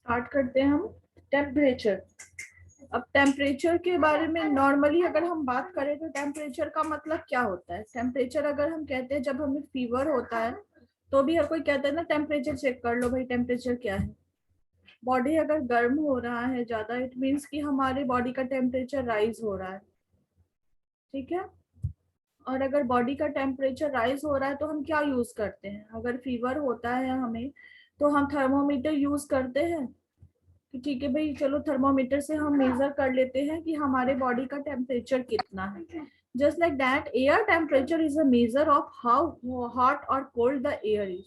Start करते हैं हम टेम्परेचर। अब टेम्परेचर के बारे में नॉर्मली अगर हम बात करें तो टेम्परेचर का मतलब क्या होता है। टेम्परेचर अगर हम कहते हैं जब हमें फीवर होता है तो भी हर कोई कहता है ना टेम्परेचर चेक कर लो भाई, टेम्परेचर क्या है। बॉडी अगर गर्म हो रहा है ज्यादा, इट मीन्स कि हमारे बॉडी का टेम्परेचर राइज हो रहा है, ठीक है। और अगर बॉडी का टेम्परेचर राइज हो रहा है तो हम क्या यूज करते हैं। अगर फीवर होता है हमें तो हम थर्मोमीटर यूज करते हैं कि ठीक है भाई चलो थर्मोमीटर से हम मेजर कर लेते हैं कि हमारे बॉडी का टेम्परेचर कितना है। Just like that air temperature is a measure of how hot और कोल्ड द एयर इज।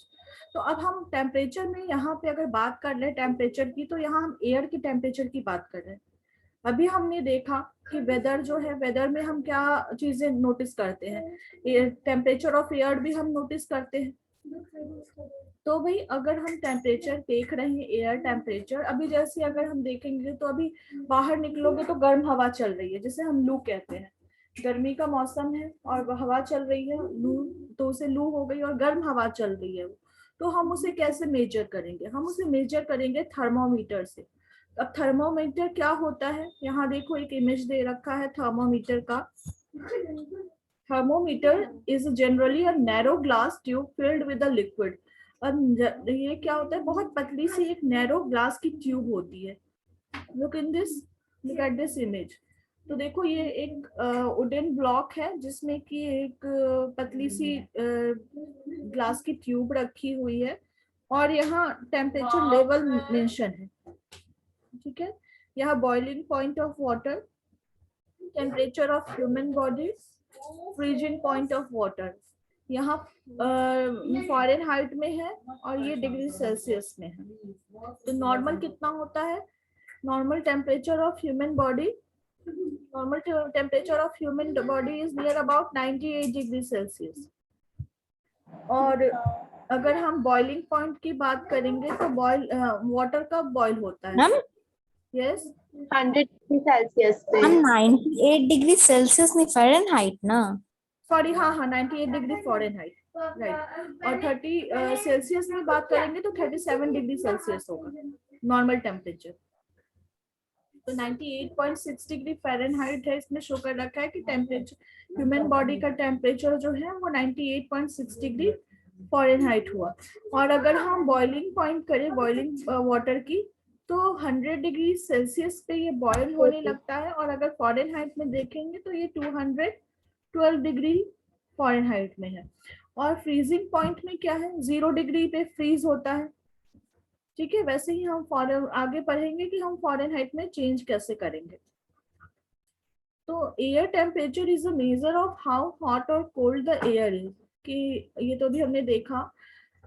तो अब हम टेम्परेचर में यहाँ पे अगर बात कर ले टेम्परेचर की, तो यहाँ हम एयर की टेम्परेचर की बात कर रहे हैं। अभी हमने देखा कि वेदर जो है, वेदर में हम क्या चीजें नोटिस करते हैं, टेम्परेचर ऑफ एयर भी हम नोटिस करते हैं। तो भाई अगर हम टेम्परेचर देख रहे हैं, एयर टेम्परेचर, अभी जैसे अगर हम देखेंगे तो अभी बाहर निकलोगे तो गर्म हवा चल रही है, जिसे हम लू कहते हैं। गर्मी का मौसम है और हवा चल रही है लू, तो उसे लू हो गई और गर्म हवा चल रही है। तो हम उसे कैसे मेजर करेंगे, हम उसे मेजर करेंगे थर्मोमीटर से। अब थर्मोमीटर क्या होता है, यहाँ देखो एक इमेज दे रखा है थर्मोमीटर का। Thermometer is generally a narrow glass tube filled with a liquid। और ये क्या होता है, बहुत पतली सी एक नैरो ग्लास की ट्यूब होती है। Look in this, look at this image. तो देखो ये एक वुडन ब्लॉक है जिसमें कि एक पतली सी ग्लास की ट्यूब रखी हुई है और यहाँ टेम्परेचर लेवल मेंशन है, ठीक है। यहाँ boiling point of water, temperature of human body, freezing point of water. यहाँ फॉरेन हाइट में है और ये डिग्री सेल्सियस में है। तो नॉर्मल कितना होता है, normal temperature of human body, normal temperature of human body is near about 98 degree Celsius. और अगर हम बॉइलिंग पॉइंट की बात करेंगे तो बॉइल वाटर कब बॉइल होता है। यस, 100 डिग्री सेल्सियस पे। हम 98 डिग्री सेल्सियस में फ़ारेनहाइट ना, सॉरी, हाँ हाँ 98 डिग्री फॉरेनहाइट, राइट। और 30 सेल्सियस में बात करेंगे तो 37 डिग्री सेल्सियस होगा नॉर्मल टेम्परेचर। तो 98.6 डिग्री फ़ारेनहाइट है, इसमें शो कर रखा है कि टेम्परेचर, ह्यूमन बॉडी का टेम्परेचर जो है वो 98.6 डिग्री फॉरेनहाइट हुआ। और अगर हम बॉइलिंग पॉइंट करें बॉइलिंग वाटर की, तो 100 डिग्री सेल्सियस पे ये बॉयल होने लगता है। और अगर फॉरेनहाइट में देखेंगे तो ये 212 डिग्री फॉरेनहाइट में है। और फ्रीजिंग पॉइंट में क्या है, 0 डिग्री पे फ्रीज होता है, ठीक है। वैसे ही हम आगे पढ़ेंगे कि हम फॉरेनहाइट में चेंज कैसे करेंगे। तो air temperature is a measure of how hot और कोल्ड द एयर इज, कि ये तो भी हमने देखा।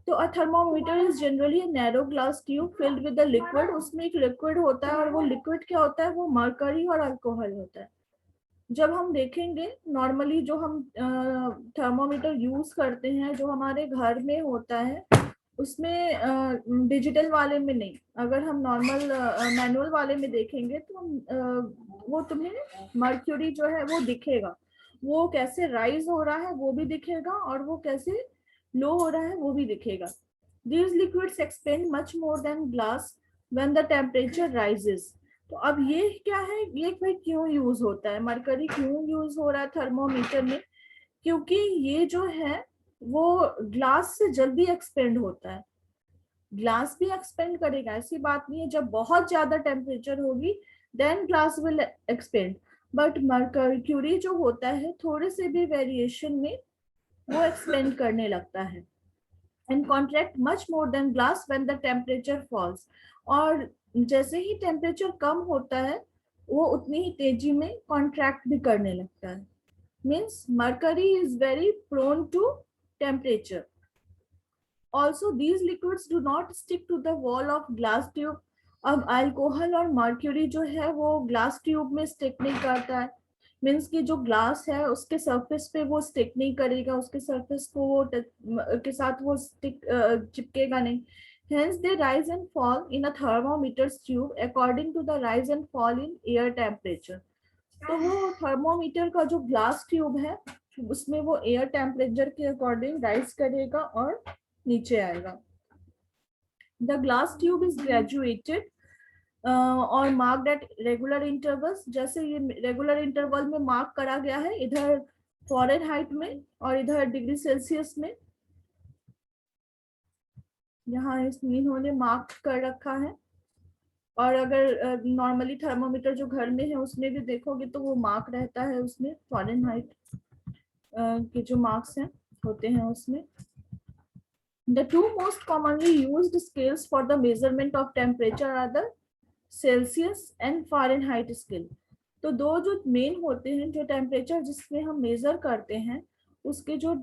तो a thermometer is generally a narrow glass tube filled with the liquid. उसमें एक लिक्विड होता है और वो लिक्विड क्या होता है, वो मरकरी और अल्कोहल होता है। जब हम देखेंगे नॉर्मली जो हम थर्मोमीटर यूज करते हैं, जो हमारे घर में होता है, उसमें डिजिटल वाले में नहीं, अगर हम नॉर्मल मैनुअल वाले में देखेंगे तो वो तुम्हें मर्क्यूरी जो है वो दिखेगा, वो कैसे राइज हो रहा है वो भी दिखेगा और वो कैसे लो हो रहा है वो भी दिखेगा। These liquids expand much more than glass when the temperature rises। तो अब ये क्या है, ये भाई क्यों यूज होता है, मरकरी क्यों यूज हो रहा है थर्मोमीटर में, क्योंकि ये जो है वो ग्लास से जल्दी एक्सपेंड होता है। ग्लास भी एक्सपेंड करेगा, ऐसी बात नहीं है, जब बहुत ज्यादा टेम्परेचर होगी then glass will expand. But mercury जो होता है थोड़े से भी वेरिएशन में वो एक्सपेंड करने लगता है and contract much more than glass when the temperature falls। और जैसे ही टेम्परेचर कम होता है वो उतनी ही तेजी में कॉन्ट्रैक्ट भी करने लगता है। Means mercury is very prone to temperature. Also these liquids do not stick to the wall of glass tube। अब अल्कोहल और मर्क्यूरी जो है वो ग्लास ट्यूब में स्टिक नहीं करता है, मीन्स कि जो ग्लास है उसके सरफेस पे वो स्टिक नहीं करेगा, उसके सरफेस को वो के साथ वो स्टिक चिपकेगा नहीं। Hence they rise and fall in a thermometer's tube according to the rise and fall in air temperature। तो वो थर्मोमीटर का जो ग्लास ट्यूब है उसमें वो एयर टेम्परेचर के अकॉर्डिंग राइज करेगा और नीचे आएगा। The glass tube is graduated और मार्क्ड एट रेगुलर इंटरवल्स, जैसे ये रेगुलर इंटरवल में मार्क करा गया है, इधर फ़ारेनहाइट में और इधर डिग्री सेल्सियस में, यहाँ इन्होंने मार्क कर रखा है। और अगर नॉर्मली थर्मोमीटर जो घर में है उसमें भी देखोगे तो वो मार्क रहता है, उसमें फ़ारेनहाइट के जो मार्क्स हैं होते हैं उसमें। The two most commonly used scales for the measurement of temperature are the Celsius and Fahrenheit scale. तो दो जो मेन होते हैं, जो टेम्परेचर जिसमें हम मेजर करते हैं, उसके जो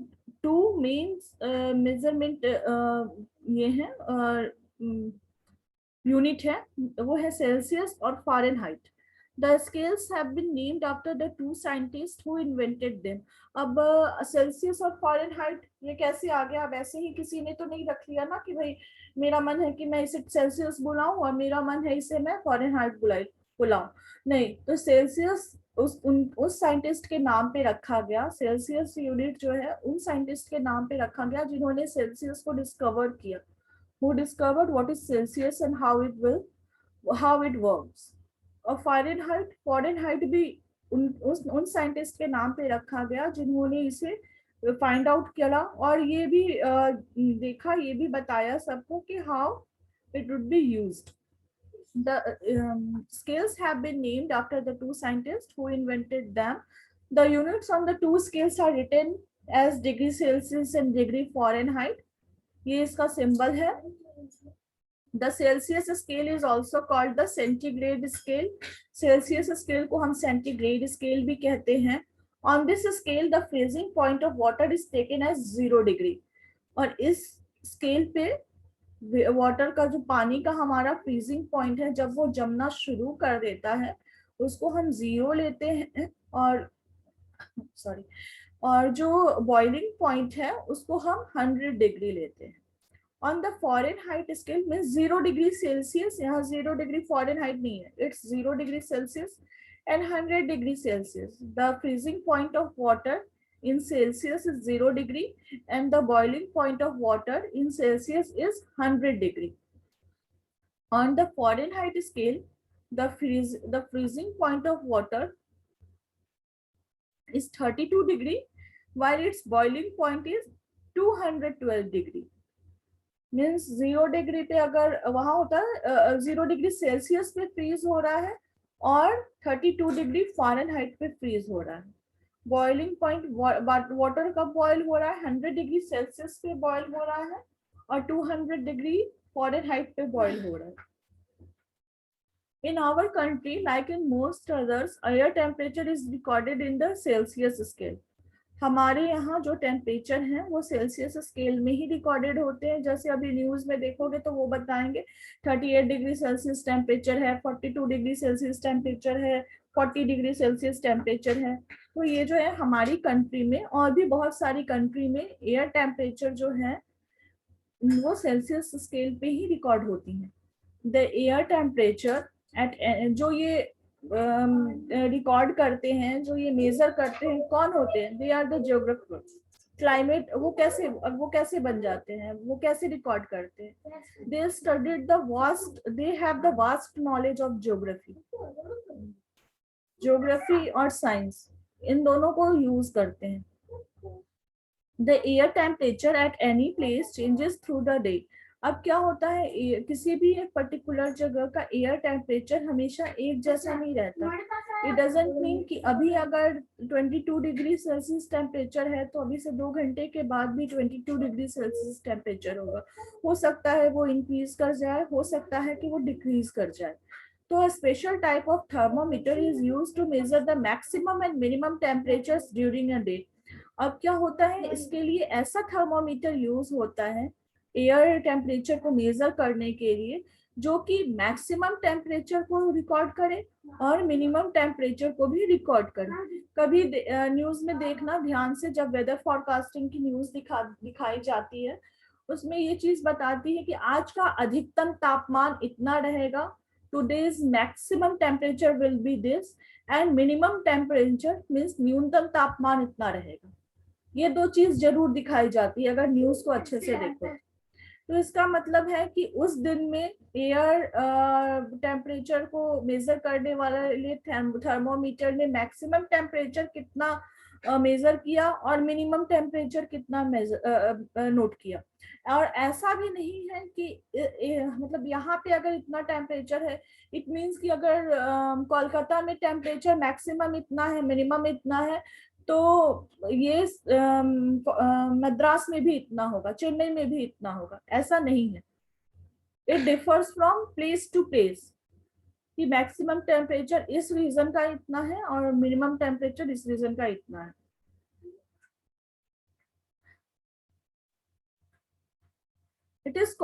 टू मेन मेजरमेंट ये हैं यूनिट है, वो है सेल्सियस और Fahrenheit. The scales have been named after the two scientists who invented them. अब सेल्सियस और फ़ारेनहाइट ये कैसे आ गया? अब ऐसे ही किसी ने तो नहीं रख लिया ना कि भाई मेरा मन है कि मैं इसे सेल्सियस बुलाऊं और मेरा मन है इसे मैं फ़ारेनहाइट बुलाऊं। नहीं, तो सेल्सियस उस साइंटिस्ट के नाम पे रखा गया। सेल्सियस यूनिट जो है उन साइंटिस्ट के नाम पे रखा गया जिन्होंने सेल्सियस को डिस्कवर किया। Who discovered what is Celsius and how it works. और फ़ारेनहाइट भी उन साइंटिस्ट के नाम पे रखा गया जिन्होंने इसे फाइंड आउट किया और ये भी देखा, ये भी बताया सबको कि how it would be used. The scales have been named after the two scientists who invented them. The units on the two scales are written as degree Celsius and degree Fahrenheit. ये इसका symbol है। The Celsius scale is also called the centigrade scale. Celsius scale को हम centigrade scale भी कहते हैं। On this scale, the freezing point of water is taken as 0 degree. और इस स्केल पे वाटर का जो पानी का हमारा फ्रीजिंग पॉइंट है, जब वो जमना शुरू कर देता है उसको हम 0 लेते हैं, और जो बॉइलिंग पॉइंट है उसको हम 100 डिग्री लेते हैं। On the Fahrenheit scale means 0 degree Celsius, यहाँ 0 degree Fahrenheit नहीं है, it's 0 degree Celsius and 100 degree Celsius. The freezing point of water in Celsius is 0 degree and the boiling point of water in Celsius is 100 degree. On the Fahrenheit scale, the freezing point of water is 32 degree while its boiling point is 212 degree. Means 0 degree पे अगर वहां होता है 0 degree Celsius पे freeze हो रहा है और 32 डिग्री फ़ारेनहाइट पे फ्रीज हो रहा है। बॉइलिंग पॉइंट वाटर कब बॉयल हो रहा है? 100 डिग्री सेल्सियस पे बॉयल हो रहा है और 200 डिग्री फ़ारेनहाइट पे बॉयल हो रहा है। In our country, like in most others, air temperature is recorded in the Celsius scale. हमारे यहाँ जो टेम्परेचर हैं वो सेल्सियस स्केल में ही रिकॉर्डेड होते हैं। जैसे अभी न्यूज में देखोगे तो वो बताएंगे 38 डिग्री सेल्सियस टेम्परेचर है, 42 डिग्री सेल्सियस टेम्परेचर है, 40 डिग्री सेल्सियस टेम्परेचर है। तो ये जो है हमारी कंट्री में और भी बहुत सारी कंट्री में एयर टेम्परेचर जो है वो सेल्सियस स्केल पे ही रिकॉर्ड होती है। द एयर टेम्परेचर एट जो ये रिकॉर्ड करते हैं, जो ये मेजर करते हैं, कौन होते हैं? They are the geographers. Climate वो कैसे बन जाते हैं, वो कैसे रिकॉर्ड करते हैं? दे studied the vast, they have the vast knowledge of geography और साइंस, इन दोनों को यूज करते हैं। The air temperature at any place changes through the day. अब क्या होता है, किसी भी एक पर्टिकुलर जगह का एयर टेम्परेचर हमेशा एक जैसा नहीं रहता। इट डजंट मीन कि अभी अगर 22 डिग्री सेल्सियस टेम्परेचर है तो अभी से 2 घंटे के बाद भी 22 डिग्री सेल्सियस टेम्परेचर होगा। हो सकता है वो इंक्रीज कर जाए, हो सकता है कि वो डिक्रीज कर जाए। तो a special type of thermometer is used to measure the maximum and minimum temperatures during a day. अब क्या होता है, इसके लिए ऐसा थर्मोमीटर यूज होता है एयर टेम्परेचर को मेजर करने के लिए जो कि मैक्सिमम टेम्परेचर को रिकॉर्ड करे और मिनिमम टेम्परेचर को भी रिकॉर्ड करे। कभी न्यूज में देखना ध्यान से, जब वेदर फॉरकास्टिंग की न्यूज दिखाई जाती है उसमें ये चीज बताती है कि आज का अधिकतम तापमान इतना रहेगा, today's maximum temperature will be this and minimum temperature means न्यूनतम तापमान इतना रहेगा। ये दो चीज जरूर दिखाई जाती है अगर न्यूज को अच्छे से देखो। तो इसका मतलब है कि उस दिन में एयर टेम्परेचर को मेजर करने वाले लिए थर्मोमीटर ने मैक्सिमम टेम्परेचर कितना मेजर किया और मिनिमम टेम्परेचर कितना मेजर नोट किया। और ऐसा भी नहीं है कि मतलब यहाँ पे अगर इतना टेम्परेचर है, इट मीन्स कि अगर कोलकाता में टेम्परेचर मैक्सिमम इतना है, मिनिमम इतना है, तो ये मद्रास में भी इतना होगा, चेन्नई में भी इतना होगा, ऐसा नहीं है। It differs from place to place कि मैक्सिमम टेम्परेचर इस रीजन का इतना है और मिनिमम टेम्परेचर इस रीजन का इतना है। It is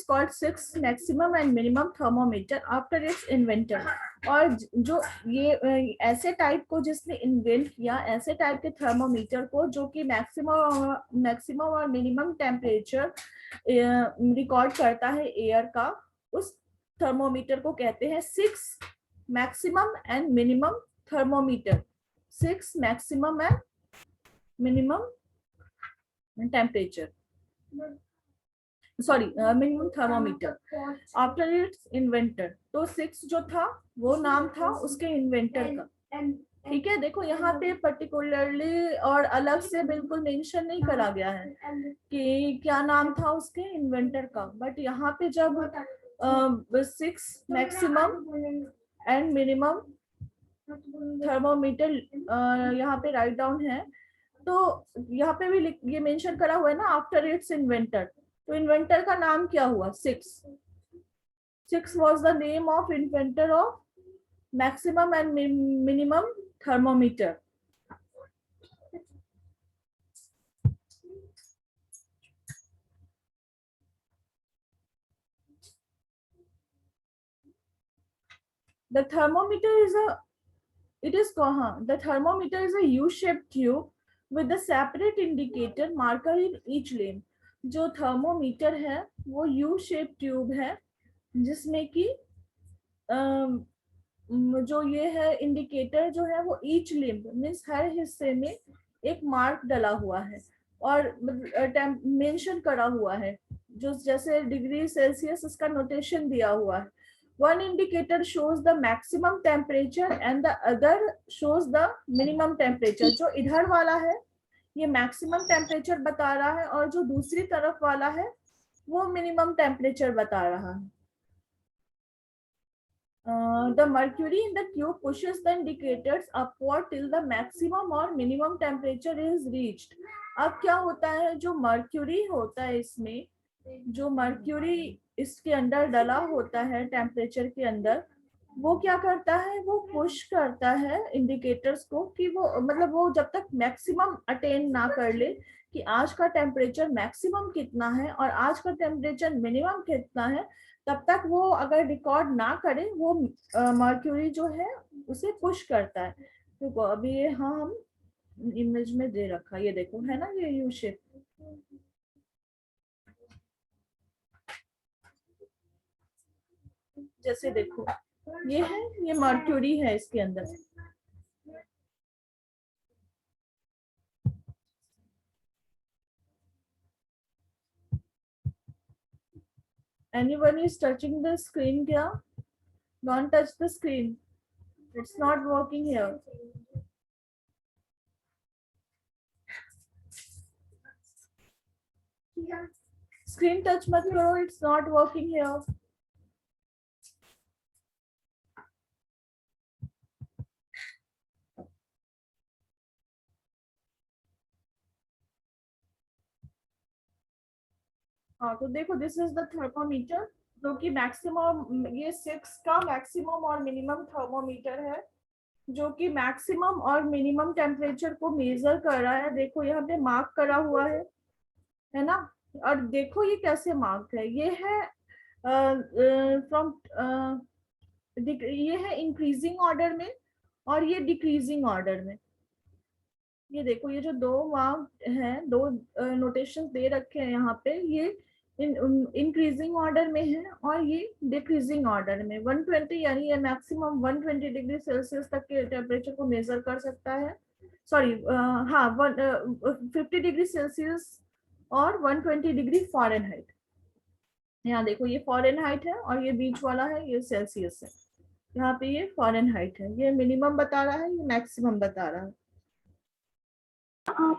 called six maximum and minimum thermometer after its inventor। और जो ये ऐसे टाइप को जिसने इन्वेंट किया, ऐसे टाइप के थर्मोमीटर को जो कि मैक्सिमम और मिनिमम टेम्परेचर रिकॉर्ड करता है एयर का, उस थर्मोमीटर को कहते हैं 6 maximum and minimum thermometer. 6 maximum and minimum temperature, sorry, minimum thermometer after its inventor। तो 6 जो था वो नाम था उसके इन्वेंटर का, ठीक है। देखो यहाँ पे पर्टिकुलरली और अलग से बिल्कुल मेंशन नहीं करा गया है कि क्या नाम था उसके इन्वेंटर का, बट यहाँ पे जब 6 मैक्सिमम एंड मिनिमम थर्मोमीटर यहाँ पे राइट डाउन है, तो यहाँ पे भी ये मेंशन करा हुआ है ना आफ्टर इट्स इन्वेंटर। तो इन्वेंटर का नाम क्या हुआ? 6 was the name of inventor of maximum and minimum thermometer। The thermometer is a U-shaped tube with a separate indicator marker in each lane। जो थर्मोमीटर है वो यू शेप ट्यूब है जिसमें कि जो ये है इंडिकेटर जो है वो ईच लिम्ब मीन्स हर हिस्से में एक मार्क डला हुआ है और मेंशन करा हुआ है, जो जैसे डिग्री सेल्सियस इसका नोटेशन दिया हुआ है। One indicator shows the maximum temperature and the other shows the minimum temperature। जो इधर वाला है ये मैक्सिमम टेम्परेचर बता रहा है और जो दूसरी तरफ वाला है वो मिनिमम टेम्परेचर बता रहा है। The mercury in the tube pushes the indicators upward till the maximum or minimum temperature is reached। अब क्या होता है, जो मर्क्यूरी होता है इसमें, जो मर्क्यूरी इसके अंदर डला होता है टेम्परेचर के अंदर, वो क्या करता है, वो पुश करता है इंडिकेटर्स को कि वो मतलब वो जब तक मैक्सिमम अटेन ना कर ले कि आज का टेम्परेचर मैक्सिमम कितना है और आज का टेम्परेचर मिनिमम कितना है, तब तक वो अगर रिकॉर्ड ना करे वो मर्क्यूरी जो है उसे पुश करता है। तो अभी ये हाँ हम इमेज में दे रखा, ये देखो है ना ये यू शेप। जैसे देखो ये है, ये मर्क्यूरी है इसके अंदर। Anyone is touching the screen क्या? Don't touch the screen. It's not working here. Screen touch मत करो, it's not working here. हाँ तो देखो दिस इज द थर्मोमीटर जो कि मैक्सिमम, ये 6 का मैक्सिमम और मिनिमम थर्मोमीटर है जो कि मैक्सिमम और मिनिमम टेम्परेचर को मेजर कर रहा है। देखो यहाँ पे मार्क करा हुआ है ना, और देखो ये कैसे मार्क है, ये है फ्रॉम ये है इंक्रीजिंग ऑर्डर में और ये डिक्रीजिंग ऑर्डर में। ये देखो ये जो दो मार्क हैं, दो नोटेशन दे रखे हैं यहाँ पे, ये इंक्रीजिंग ऑर्डर में है और ये डिक्रीजिंग ऑर्डर में। 120 यानी ये मैक्सिमम 120 डिग्री सेल्सियस तक के टेम्परेचर को मेजर कर सकता है, सॉरी हाँ 50 डिग्री सेल्सियस और 120 डिग्री फ़ारेनहाइट। यहाँ देखो ये फ़ारेनहाइट है और ये बीच वाला है ये सेल्सियस है। यहाँ पे ये फ़ारेनहाइट है, ये मिनिमम बता रहा है, ये मैक्सिमम बता रहा है।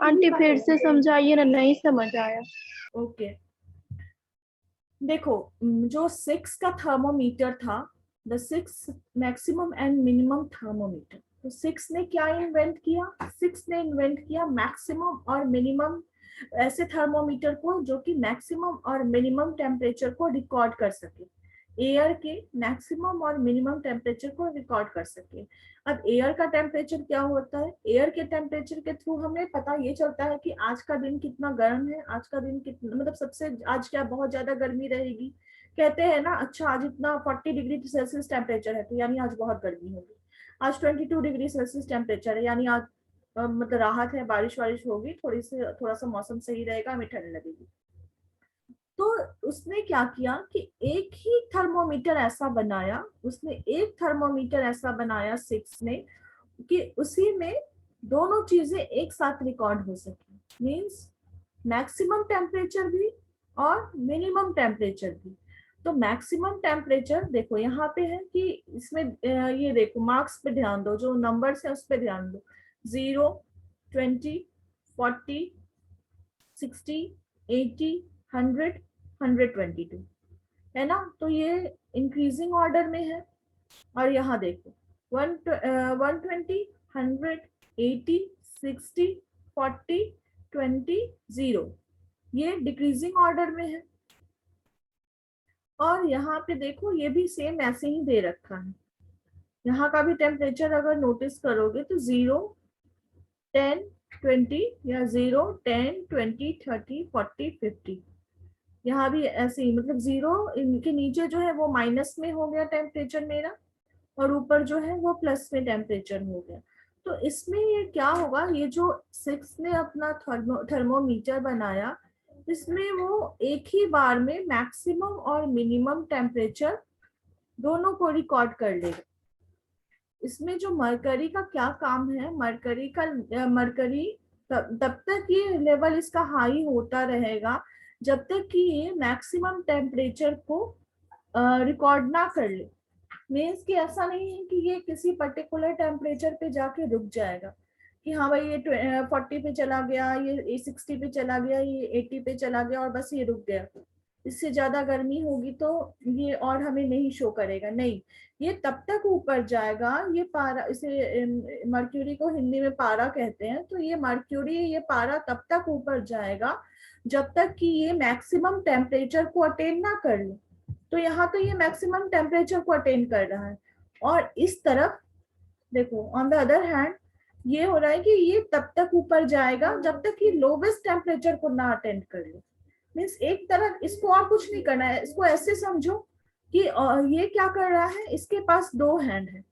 आंटी फिर से समझाइए ना, नहीं समझ आया। ओके देखो, जो 6 का थर्मोमीटर था, the 6 maximum and minimum thermometer, तो 6 ने क्या इन्वेंट किया? 6 ने इन्वेंट किया मैक्सिमम और मिनिमम ऐसे थर्मोमीटर को जो कि मैक्सिमम और मिनिमम टेम्परेचर को रिकॉर्ड कर सके, एयर के मैक्सिमम और मिनिमम टेम्परेचर को रिकॉर्ड कर सके। अब एयर का टेम्परेचर क्या होता है? एयर के टेम्परेचर के थ्रू हमें पता ये चलता है कि आज का दिन कितना गर्म है, आज का दिन कितना, मतलब सबसे आज क्या बहुत ज्यादा गर्मी रहेगी, कहते हैं ना, अच्छा आज इतना 40 डिग्री सेल्सियस टेम्परेचर है तो यानी आज बहुत गर्मी होगी। आज 22 डिग्री सेल्सियस टेम्परेचर है यानी आज मतलब राहत है, बारिश वारिश होगी, थोड़ा सा मौसम सही रहेगा, हमें ठंड लगेगी। तो उसने क्या किया कि एक ही थर्मोमीटर ऐसा बनाया, उसने एक थर्मोमीटर ऐसा बनाया 6 ने कि उसी में दोनों चीजें एक साथ रिकॉर्ड हो सके, मींस मैक्सिमम टेम्परेचर भी और मिनिमम टेम्परेचर भी। तो मैक्सिमम टेम्परेचर देखो यहाँ पे है कि इसमें ये देखो मार्क्स पे ध्यान दो, जो नंबर्स है उस पे ध्यान दो, 0, 20, 40, 60, 80, 100, 122 है ना। तो ये इंक्रीजिंग ऑर्डर में है। और यहाँ देखो 120, 100, 80, 60, 40, 20, 0, ये डिक्रीजिंग ऑर्डर में है। और यहाँ पे देखो ये भी सेम ऐसे ही दे रखा है, यहाँ का भी टेम्परेचर अगर नोटिस करोगे तो 0, 10, 20 या 0, 10, 20, 30, 40, 50, यहाँ भी ऐसे ही, मतलब 0 इनके नीचे जो है वो माइनस में हो गया टेम्परेचर मेरा, और ऊपर जो है वो प्लस में टेम्परेचर हो गया। तो इसमें ये क्या होगा, ये जो 6 ने अपना थर्मोमीटर बनाया, इसमें वो एक ही बार में मैक्सिमम और मिनिमम टेम्परेचर दोनों को रिकॉर्ड कर लेगा। इसमें जो मरकरी का क्या काम है, मरकरी तब तक ये लेवल इसका हाई होता रहेगा जब तक कि ये मैक्सिमम टेम्परेचर को रिकॉर्ड ना कर ले। मीन्स कि ऐसा नहीं है कि ये किसी पर्टिकुलर टेम्परेचर पे जाके रुक जाएगा कि हाँ भाई ये 40 पे चला गया, ये 60 पे चला गया, ये 80 पे चला गया और बस ये रुक गया, इससे ज्यादा गर्मी होगी तो ये और हमें नहीं शो करेगा, नहीं, ये तब तक ऊपर जाएगा। ये पारा, इसे मर्क्यूरी को हिंदी में पारा कहते हैं, तो ये मर्क्यूरी, ये पारा तब तक ऊपर जाएगा जब तक कि ये मैक्सिमम टेम्परेचर को अटेन ना कर ले। तो यहाँ तो ये मैक्सिमम टेम्परेचर को अटेन कर रहा है। और इस तरफ देखो ऑन द अदर हैंड ये हो रहा है कि ये तब तक ऊपर जाएगा जब तक कि लोवेस्ट टेम्परेचर को ना अटेंड कर ले। मीन्स एक तरफ इसको और कुछ नहीं करना है, इसको ऐसे समझो कि ये क्या कर रहा है, इसके पास 2 हैंड है।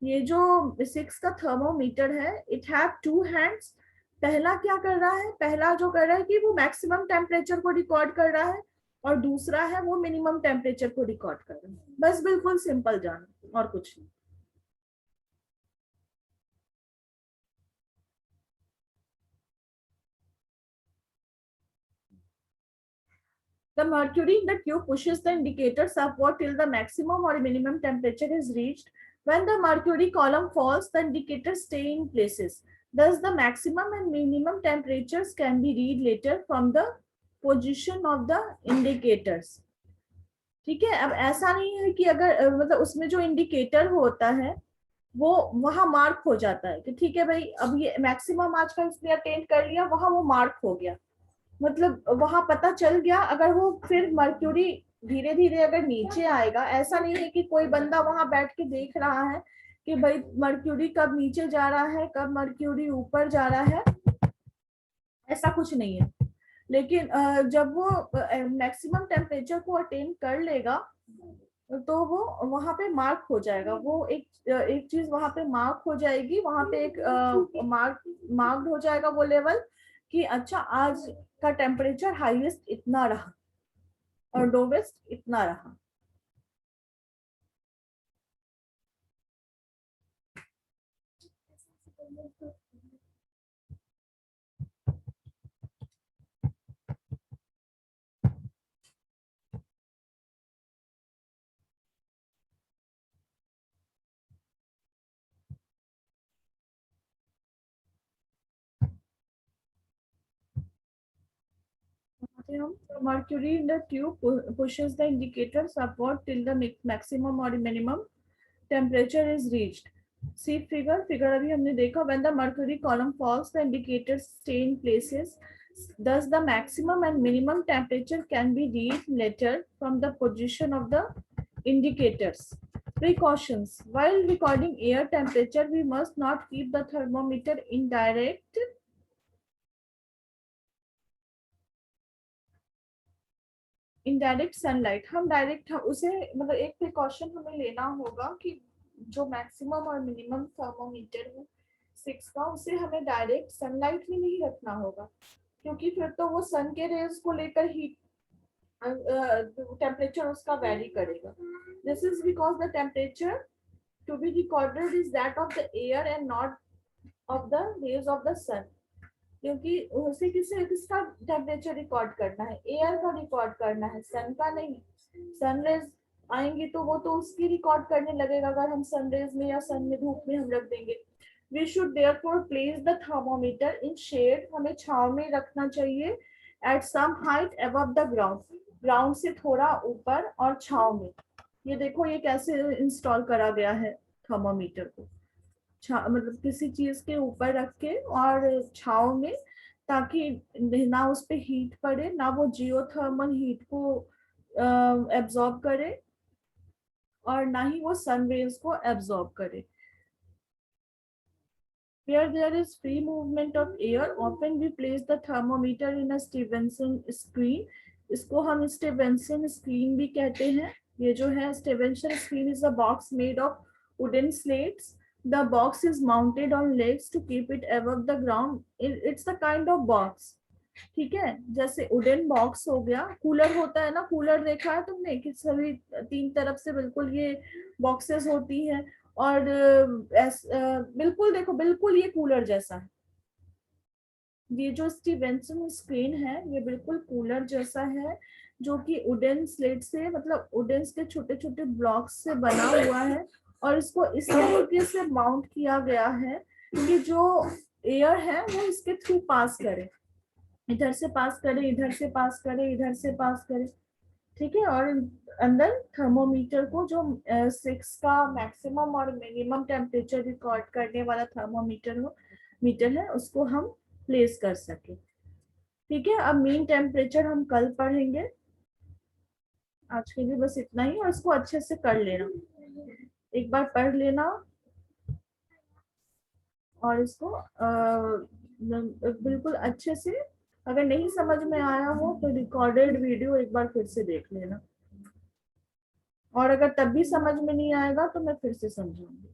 ये जो 6 का थर्मोमीटर है, इट हैव 2 हैंड्स। पहला क्या कर रहा है, पहला जो कर रहा है कि वो मैक्सिमम टेम्परेचर को रिकॉर्ड कर रहा है, और दूसरा है वो मिनिमम टेम्परेचर को रिकॉर्ड कर रहा है। बस बिल्कुल सिंपल जाना, और कुछ नहीं। The mercury in the tube pushes the indicators upward till the maximum or minimum temperature is reached. When the mercury column falls, the indicators stay in places. Thus, the maximum and minimum temperatures can be read later from the position of the indicators. ठीक है, अब ऐसा नहीं है कि अगर मतलब उसमें जो इंडिकेटर होता है वो वहां मार्क हो जाता है कि ठीक है भाई अब ये मैक्सिमम आज का इसने अटेंड कर लिया, वहां वो मार्क हो गया, मतलब वहां पता चल गया। अगर वो फिर मर्क्यूरी धीरे धीरे अगर नीचे आएगा, ऐसा नहीं है कि कोई बंदा वहां बैठ के देख रहा है कि भाई मर्क्यूरी कब नीचे जा रहा है, कब मर्क्यूरी ऊपर जा रहा है, ऐसा कुछ नहीं है। लेकिन जब वो मैक्सिमम टेम्परेचर को अटेन कर लेगा तो वो वहां पे मार्क हो जाएगा, वो एक चीज वहां पे मार्क हो जाएगी, वहां पे एक मार्क्ड हो जाएगा वो लेवल कि अच्छा आज का टेम्परेचर हाईएस्ट इतना रहा और लोवेस्ट इतना रहा। हैं हम, mercury in the tube pushes the indicators upward till the maximum or minimum temperature is reached. See figure अभी हमने देखा, when the mercury column falls the indicators stay in places, thus the maximum and minimum temperature can be reached later from the position of the indicators. Precautions: while recording air temperature we must not keep the thermometer in direct sunlight. हम direct उसे मतलब एक precaution हमें लेना होगा कि जो maximum और मिनिमम थर्मोमीटर है 6 का, उसे हमें डायरेक्ट सनलाइट में नहीं रखना होगा, क्योंकि फिर तो वो सन के रेज को लेकर हीट टेम्परेचर उसका वेरी करेगा। This is because the temperature to be recorded is that of the air and not of the rays of the sun, क्योंकि उसे किसका टेम्परेचर रिकॉर्ड करना है, एयर का रिकॉर्ड करना है, सन का नहीं। सनरेज आएंगे तो वो तो उसकी रिकॉर्ड करने लगेगा अगर हम सनरेज में या सन में धूप में हम रख देंगे। We should therefore place the thermometer in shade, हमें छांव में रखना चाहिए, at some height above the ground, ground से थोड़ा ऊपर और छांव में। ये देखो ये कैसे इंस्टॉल करा गया है थर्मोमीटर को, मतलब किसी चीज के ऊपर रख के और छांव में, ताकि ना उस पे हीट पड़े, ना वो जियोथर्मल हीट को एब्जॉर्ब करे और ना ही वो सन रेज को एब्जॉर्ब करे। Where there is free movement of air, often we place the thermometer in a Stevenson screen. इसको हम Stevenson screen भी कहते हैं। ये जो है Stevenson screen is a box made of wooden slates. The box is mounted on legs to keep it above the ground. It's the kind of box. ठीक है, जैसे वुडन बॉक्स हो गया, कूलर होता है ना, कूलर देखा है तुमने कि सभी 3 तरफ से बिल्कुल ये बॉक्सेस होती हैं और बिल्कुल देखो बिल्कुल ये कूलर जैसा है। ये जो स्टीवेंसन स्क्रीन है ये बिल्कुल कूलर जैसा है, जो कि वुडन स्लेट से मतलब वुडन के छोटे छोटे ब्लॉक्स से बना हुआ है, और इसको इस तरीके से माउंट किया गया है कि जो एयर है वो इसके थ्रू पास करे, इधर से पास करे, इधर से पास करे, इधर से पास करे। ठीक है, और अंदर थर्मोमीटर को जो 6 का मैक्सिमम और मिनिमम टेम्परेचर रिकॉर्ड करने वाला मीटर है उसको हम प्लेस कर सके। ठीक है, अब मीन टेम्परेचर हम कल पढ़ेंगे, आज के लिए बस इतना ही, और इसको अच्छे से कर लेना, एक बार पढ़ लेना और इसको बिल्कुल अच्छे से, अगर नहीं समझ में आया हो तो रिकॉर्डेड वीडियो एक बार फिर से देख लेना, और अगर तब भी समझ में नहीं आएगा तो मैं फिर से समझाऊंगी।